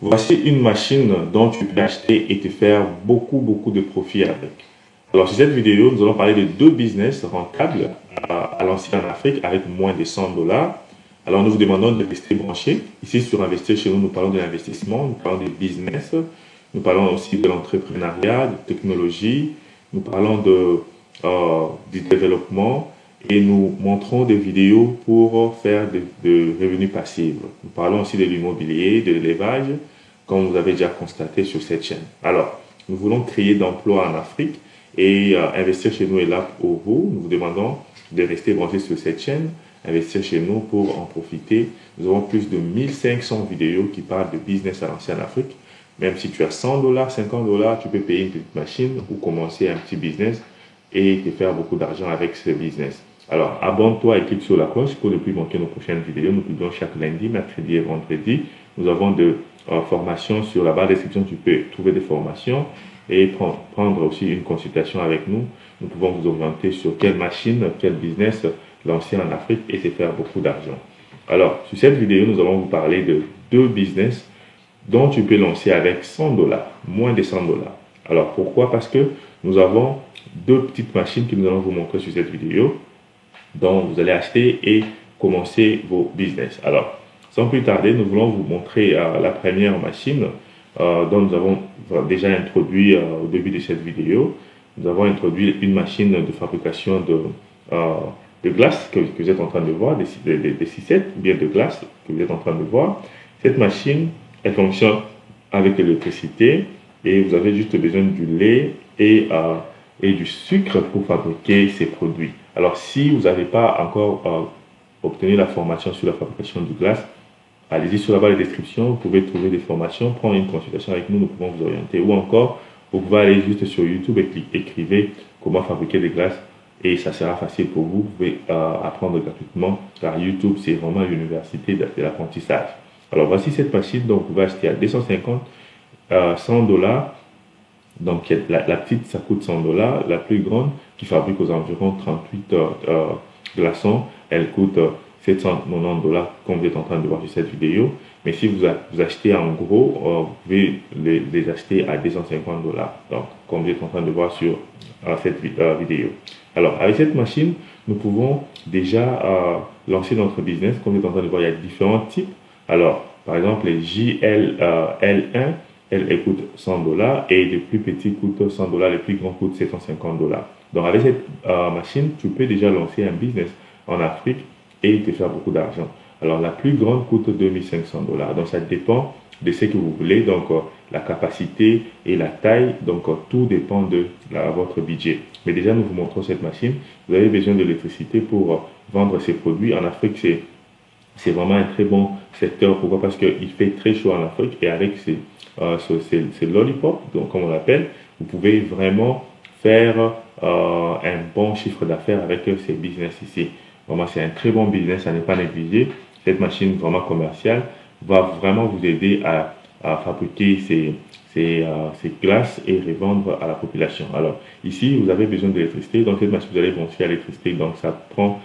Voici une machine dont tu peux acheter et te faire beaucoup de profit avec. Alors, sur cette vidéo, nous allons parler de deux business rentables à lancer en Afrique avec moins de 100 dollars. Alors, nous vous demandons de rester branchés. Ici, sur Investir chez nous, nous parlons de l'investissement, nous parlons de business, nous parlons aussi de l'entrepreneuriat, de technologie, nous parlons du développement et nous montrons des vidéos pour faire de revenus passifs. Nous parlons aussi de l'immobilier, de l'élevage, comme vous avez déjà constaté sur cette chaîne. Alors, nous voulons créer d'emplois en Afrique et Investir chez nous est là pour vous. Nous vous demandons de rester branchés sur cette chaîne, Investir chez nous pour en profiter. Nous avons plus de 1500 vidéos qui parlent de business à lancer en Afrique. Même si tu as 100 dollars, 50 dollars, tu peux payer une petite machine ou commencer un petit business et te faire beaucoup d'argent avec ce business. Alors, abonne-toi et clique sur la cloche pour ne plus manquer nos prochaines vidéos. Nous publions chaque lundi, mercredi et vendredi. Nous avons de formations sur la barre de description. Tu peux trouver des formations et prendre aussi une consultation avec nous. Nous pouvons vous orienter sur quelle machine, quel business lancer en Afrique et se faire beaucoup d'argent. Alors, sur cette vidéo, nous allons vous parler de deux business dont tu peux lancer avec 100 dollars, moins de 100 dollars. Alors, pourquoi? Parce que nous avons deux petites machines que nous allons vous montrer sur cette vidéo, dont vous allez acheter et commencer vos business. Alors, sans plus tarder, nous voulons vous montrer la première machine dont nous avons déjà introduit au début de cette vidéo. Nous avons introduit une machine de fabrication de glace que vous êtes en train de voir, des cisettes ou bien de glace que vous êtes en train de voir. Cette machine, elle fonctionne avec l'électricité et vous avez juste besoin du lait et du sucre pour fabriquer ces produits. Alors, si vous n'avez pas encore obtenu la formation sur la fabrication de glace, allez-y sur la barre de description, vous pouvez trouver des formations, prendre une consultation avec nous, nous pouvons vous orienter. Ou encore, vous pouvez aller juste sur YouTube et écrivez comment fabriquer des glaces et ça sera facile pour vous. Vous pouvez apprendre gratuitement car YouTube, c'est vraiment l'université de l'apprentissage. Alors, voici cette machine, donc vous pouvez acheter à 250, 100 dollars. Donc, la petite, ça coûte 100 dollars. La plus grande, qui fabrique aux environs 38 glaçons, elle coûte 790 dollars, comme vous êtes en train de voir sur cette vidéo. Mais si vous achetez en gros, vous pouvez les acheter à 250 dollars. Donc, comme vous êtes en train de voir sur cette vidéo. Alors, avec cette machine, nous pouvons déjà lancer notre business. Comme vous êtes en train de voir, il y a différents types. Alors, par exemple, les JL1, elle coûte 100 dollars et les plus petits coûtent 100 dollars, les plus grands coûtent 750 dollars. Donc, avec cette machine, tu peux déjà lancer un business en Afrique et te faire beaucoup d'argent. Alors, la plus grande coûte 2500 dollars. Donc, ça dépend de ce que vous voulez. Donc, la capacité et la taille. Donc, tout dépend de votre budget. Mais déjà, nous vous montrons cette machine. Vous avez besoin d'électricité pour vendre ces produits. En Afrique, c'est vraiment un très bon secteur. Pourquoi? Parce qu'il fait très chaud en Afrique et avec ces lollipops, donc comme on l'appelle, vous pouvez vraiment faire un bon chiffre d'affaires avec ces business ici. Vraiment, c'est un très bon business à ne pas négliger. Cette machine vraiment commerciale va vraiment vous aider à fabriquer ces glaces et revendre à la population. Alors, ici, vous avez besoin d'électricité. Donc, cette machine, vous allez brancher à l'électricité. Donc, ça prend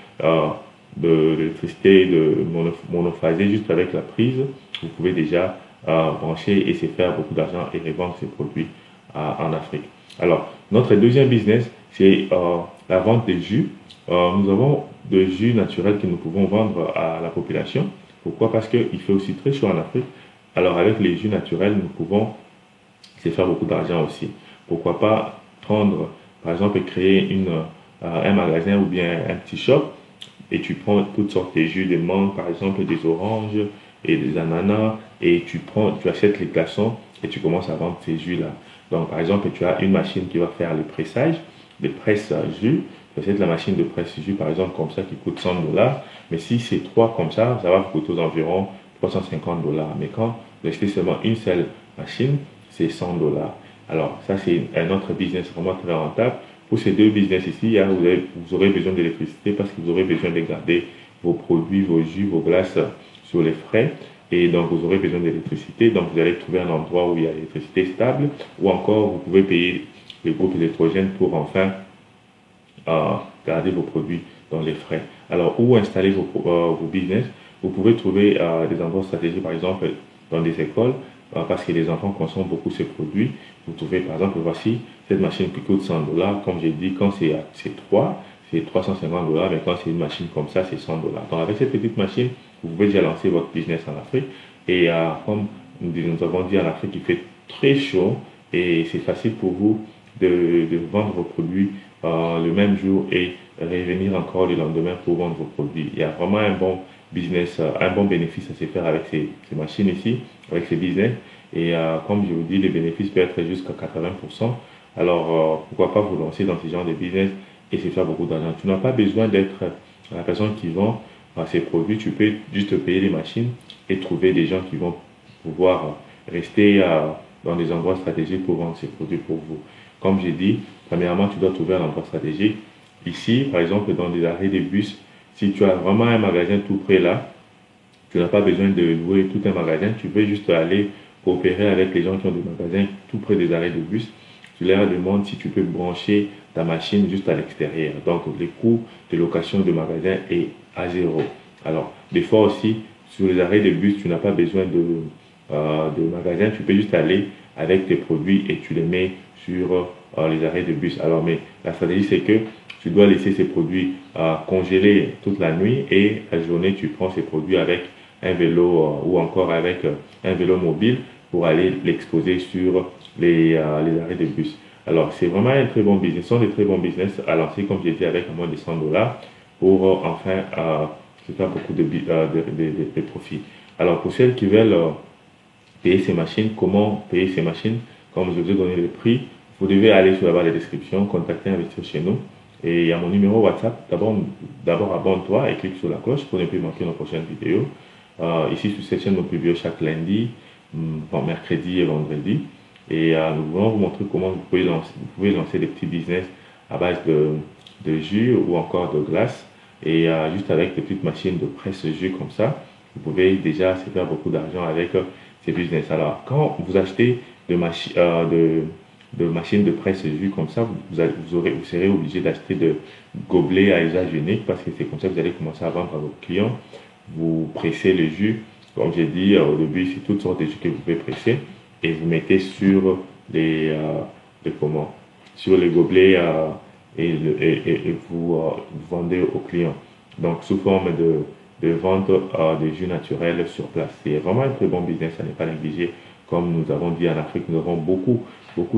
de l'électricité monophasée juste avec la prise. Vous pouvez déjà brancher et se faire beaucoup d'argent et revendre ces produits en Afrique. Alors, notre deuxième business, c'est la vente de jus. Nous avons de jus naturels que nous pouvons vendre à la population. Pourquoi? Parce qu'il fait aussi très chaud en Afrique. Alors, avec les jus naturels, nous pouvons se faire beaucoup d'argent aussi. Pourquoi pas prendre, par exemple, et créer un magasin ou bien un petit shop et tu prends toutes sortes de jus, des mangues, par exemple, des oranges et des ananas et tu achètes les glaçons et tu commences à vendre ces jus-là. Donc, par exemple, tu as une machine qui va faire le pressage, les presses jus. Tu achètes la machine de presse jus, par exemple, comme ça, qui coûte 100 dollars. Mais si c'est trois comme ça va vous coûter aux environs 350 dollars. Mais quand vous achetez seulement une seule machine, c'est 100 dollars. Alors, ça, c'est un autre business vraiment très rentable. Pour ces deux business ici, vous aurez besoin d'électricité parce que vous aurez besoin de garder vos produits, vos jus, vos glaces sur les frais. Et donc, vous aurez besoin d'électricité. Donc, vous allez trouver un endroit où il y a l'électricité stable. Ou encore, vous pouvez payer les groupes électrogènes pour enfin garder vos produits dans les frais. Alors, où installer vos business? Vous pouvez trouver des endroits stratégiques, par exemple, dans des écoles. parce que les enfants consomment beaucoup ces produits. Vous trouvez, par exemple, voici cette machine qui coûte 100 dollars. Comme j'ai dit, quand c'est 3, c'est 350 dollars, mais quand c'est une machine comme ça, c'est 100 dollars. Donc, avec cette petite machine, vous pouvez déjà lancer votre business en Afrique. Et comme nous avons dit, en Afrique, il fait très chaud et c'est facile pour vous de vendre vos produits le même jour et revenir encore le lendemain pour vendre vos produits. Il y a vraiment un bon business, un bon bénéfice à se faire avec ces machines ici, avec ces business. Et comme je vous dis, les bénéfices peuvent être jusqu'à 80%. Alors, pourquoi pas vous lancer dans ce genre de business et se faire beaucoup d'argent. Tu n'as pas besoin d'être la personne qui vend ces produits. Tu peux juste payer les machines et trouver des gens qui vont pouvoir rester dans des endroits stratégiques pour vendre ces produits pour vous. Comme j'ai dit, premièrement, tu dois trouver un endroit stratégique. Ici, par exemple, dans des arrêts de bus, si tu as vraiment un magasin tout près là, tu n'as pas besoin de louer tout un magasin. Tu peux juste aller coopérer avec les gens qui ont des magasins tout près des arrêts de bus. Tu leur demandes si tu peux brancher ta machine juste à l'extérieur. Donc, les coûts de location de magasin est à zéro. Alors, des fois aussi, sur les arrêts de bus, tu n'as pas besoin de magasin. Tu peux juste aller avec tes produits et tu les mets sur les arrêts de bus. Alors, mais la stratégie, c'est que tu dois laisser ces produits congelés toute la nuit et la journée, tu prends ces produits avec un vélo ou encore avec un vélo mobile pour aller l'exposer sur les arrêts de bus. Alors, c'est vraiment un très bon business. Ce sont des très bons business à lancer, comme j'ai dit, avec moins de 100 dollars pour enfin se faire beaucoup de profits. Alors, pour celles qui veulent payer ces machines, comment payer ces machines? Comme je vous ai donné le prix, vous devez aller sur la barre de description, contacter Investir chez nous. Et il y a mon numéro WhatsApp. D'abord abonne-toi et clique sur la cloche pour ne plus manquer nos prochaines vidéos. Ici, sur cette chaîne, nous publions chaque lundi, mercredi et vendredi. Et nous voulons vous montrer comment vous pouvez lancer des petits business à base de jus ou encore de glace. Et juste avec des petites machines de presse jus comme ça, vous pouvez déjà se faire beaucoup d'argent avec ces business. Alors, quand vous achetez de machines de presse jus comme ça, vous serez obligé d'acheter de gobelets à usage unique parce que c'est comme ça que vous allez commencer à vendre à vos clients. Vous pressez le jus, comme j'ai dit au début, c'est toutes sortes de jus que vous pouvez presser et vous mettez sur sur les gobelets et vous vendez aux clients. Donc sous forme de vente de jus naturel sur place. C'est vraiment un très bon business, ça n'est pas négligé. Comme nous avons dit en Afrique, nous avons beaucoup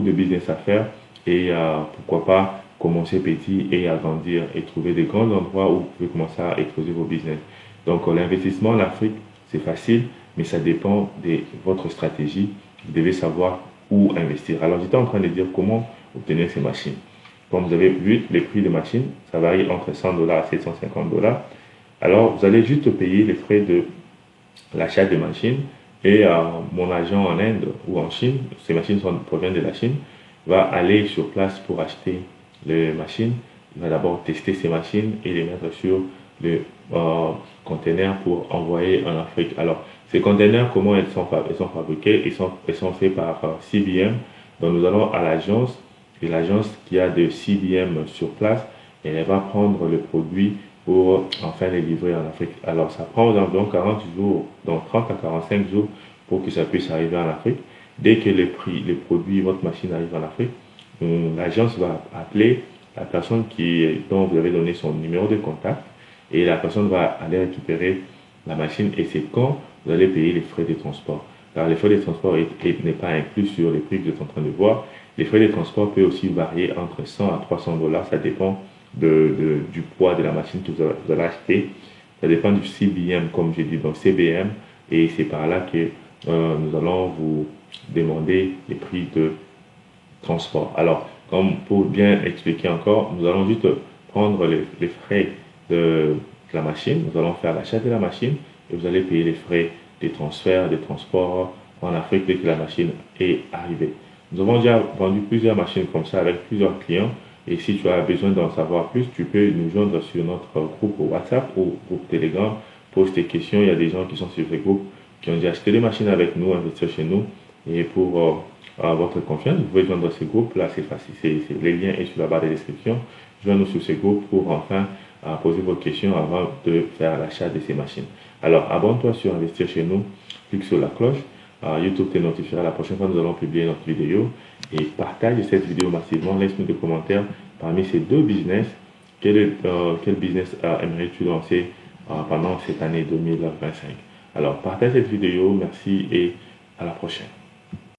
de business à faire et pourquoi pas commencer petit et agrandir et trouver des grands endroits où vous pouvez commencer à exploser vos business. Donc l'investissement en Afrique, c'est facile, mais ça dépend de votre stratégie. Vous devez savoir où investir. Alors j'étais en train de dire comment obtenir ces machines. Comme vous avez vu, les prix des machines, ça varie entre 100 dollars à 750 dollars. Alors vous allez juste payer les frais de l'achat des machines. Et mon agent en Inde ou en Chine, ces machines proviennent de la Chine, va aller sur place pour acheter les machines. Il va d'abord tester ces machines et les mettre sur le conteneur pour envoyer en Afrique. Alors, ces conteneurs, comment elles sont fabriquées? Elles sont faits par CBM. Donc, nous allons à l'agence et l'agence qui a de CBM sur place, et elle va prendre le produit pour enfin les livrer en Afrique. Alors, ça prend environ 40 jours, donc 30 à 45 jours pour que ça puisse arriver en Afrique. Dès que les produits, votre machine arrive en Afrique, l'agence va appeler la personne dont vous avez donné son numéro de contact et la personne va aller récupérer la machine et c'est quand vous allez payer les frais de transport. Car les frais de transport n'est pas inclus sur les prix que vous êtes en train de voir. Les frais de transport peuvent aussi varier entre 100 à 300 dollars, ça dépend du poids de la machine que vous allez acheter. Ça dépend du CBM, comme j'ai dit, donc CBM, et c'est par là que nous allons vous demander les prix de transport. Alors, comme pour bien expliquer encore, nous allons juste prendre les frais de la machine, nous allons faire l'achat de la machine et vous allez payer les frais des transferts, des transports en Afrique dès que la machine est arrivée. Nous avons déjà vendu plusieurs machines comme ça avec plusieurs clients. Et si tu as besoin d'en savoir plus, tu peux nous joindre sur notre groupe WhatsApp ou groupe Telegram. Pose tes questions. Il y a des gens qui sont sur ce groupe qui ont déjà acheté des machines avec nous, investir chez nous. Et pour votre confiance, vous pouvez joindre ce groupe. Là, c'est facile. Les liens sont sur la barre de description. Joignez-nous sur ce groupe pour enfin poser vos questions avant de faire l'achat de ces machines. Alors, abonne-toi sur Investir chez nous. Clique sur la cloche. YouTube te notifiera la prochaine fois que nous allons publier notre vidéo. Et partage cette vidéo massivement. Laisse-nous des commentaires parmi ces deux business. Quel business aimerais-tu lancer pendant cette année 2025? Alors, partage cette vidéo. Merci et à la prochaine.